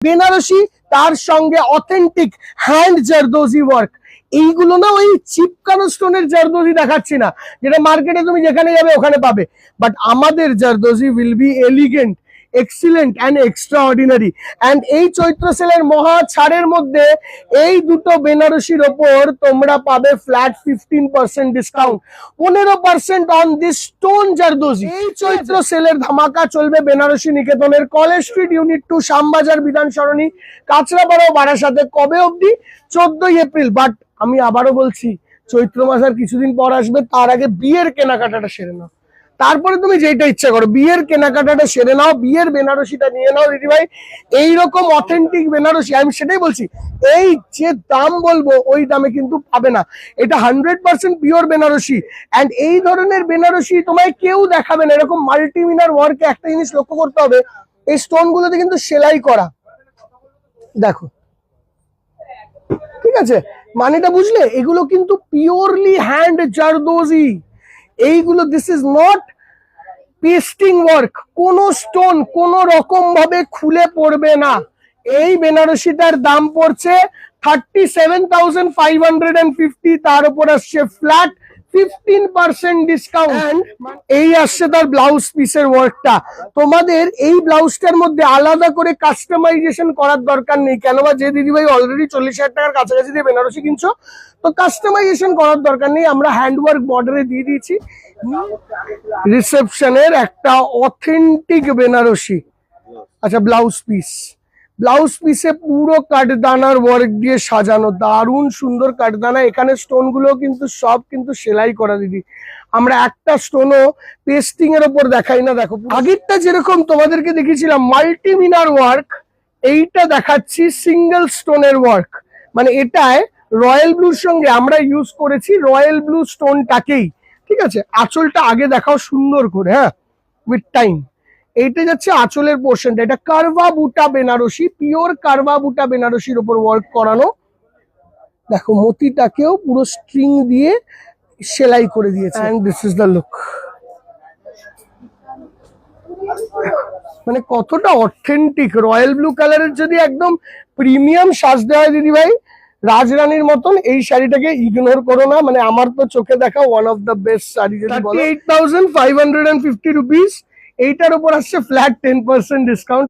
বেনারসি, তার সঙ্গে authentic hand zardozi work. এইগুলো না ওই চিপকানো স্টোনের জারদোজি দেখাচ্ছি না, যেটা মার্কেটে তুমি যেখানে যাবে ওখানে পাবে, বাট আমাদের zardozi will be elegant, excellent and extra ordinary. And এই চৈত্র সেলের মহা ছাড়ের মধ্যে এই দুটো বেনারসির ওপর তোমরা পাবে flat 15% discount, 15% on this stone zardozi. এই চৈত্র সেলের ধামাকা চলবে বেনারসি নিকেতনের college street unit 2, Shyambazar, Bidhan Sarani, Kanchrapara ও বারাসাতে। কবে অবধি? 14ই এপ্রিল। বাট আমি আবারও বলছি, চৈত্র মাস আর কিছুদিন পর আসবে, তার আগে বিয়ের কেনাকাটাটা সেরে নাও, তারপরে তুমি যেটা ইচ্ছা করো বিয়ের কেনাকাটাটা সেরে নাও, বিয়ের বেনারসিটা নিয়ে নাও দিদি ভাই। এইরকম অথেন্টিক বেনারসি, আমি সেটাই বলছি, এই যে দাম বলবো ওই দামে কিন্তু পাবে না। এটা 100% পিওর বেনারসি। অ্যান্ড এই ধরনের বেনারসি তোমায় কেউ দেখাবে না। এরকম মাল্টিমিনার ওয়ার্কে একটা জিনিস লক্ষ্য করতে হবে, এই স্টোন গুলোতে কিন্তু সেলাই করা, দেখো, ঠিক আছে, মানেটা বুঝলে? এগুলো কিন্তু পিওরলি হ্যান্ড জারদোজি এইগুলো। This is not pasting work, কোন স্টোন কোন রকম ভাবে খুলে পড়বে না। এই বেনারসিটার দাম পড়ছে 37,550, তার উপর আসছে ফ্ল্যাট 15% ডিসকাউন্ট। এই আসছে তার ব্লাউজ পিসের ওয়ার্কটা। তোমাদের এই ব্লাউজটার মধ্যে আলাদা করে কাস্টমাইজেশন করার দরকার নেই, কেননা যে দিদিভাই অলরেডি 40,000 টাকার কাছাকাছি দিয়ে বেনারসি কিনছো, তো কাস্টমাইজেশন করার দরকার নেই, আমরা হ্যান্ডওয়ার্ক বর্ডারে দিয়ে দিয়েছি। রিসেপশনের একটা অথেন্টিক বেনারসি, আচ্ছা ব্লাউজ পিস, ব্লাউজ পিসে পুরো কাঠদানার ওয়ার্ক দিয়ে সাজানো, দারুণ সুন্দর কাঠদানা। এখানে স্টোন গুলো কিন্তু সব কিন্তু সেলাই করা দিদি, আমরা একটা স্টোনও পেস্টিং এর ওপর দেখাই না। দেখো আগেরটা যেরকম তোমাদেরকে দেখিয়েছিলাম মাল্টিমিনার ওয়ার্ক, এইটা দেখাচ্ছি সিঙ্গেল স্টোনের ওয়ার্ক। মানে এটায় রয়্যাল ব্লুর সঙ্গে আমরা ইউজ করেছি রয়্যাল ব্লু স্টোনটাকেই, ঠিক আছে। আঁচলটা আগে দেখাও সুন্দর করে, হ্যাঁ, উইথ টাইম। এইটা যাচ্ছে আঁচলের পোর্শনটা, এটা কারভা বুটা বেনারসি, পিওর কারভা বুটা বেনারসির উপর ওয়ার্ক করানো। দেখো মতিটাকেও পুরো স্ট্রিং দিয়ে সেলাই করে দিয়েছে। And this is the look, মানে কতটা অথেন্টিক। রয়্যাল ব্লু কালারের যদি একদম প্রিমিয়াম সাজতে হয় দিদি ভাই রাজরানীর মতন, এই শাড়িটাকে ইগনোর করো না। মানে আমার তো চোখে দেখা one of the best sari যদি বলো। 38,550 রুপিস, এইটার উপর আসছে ফ্ল্যাট 10% ডিসকাউন্ট।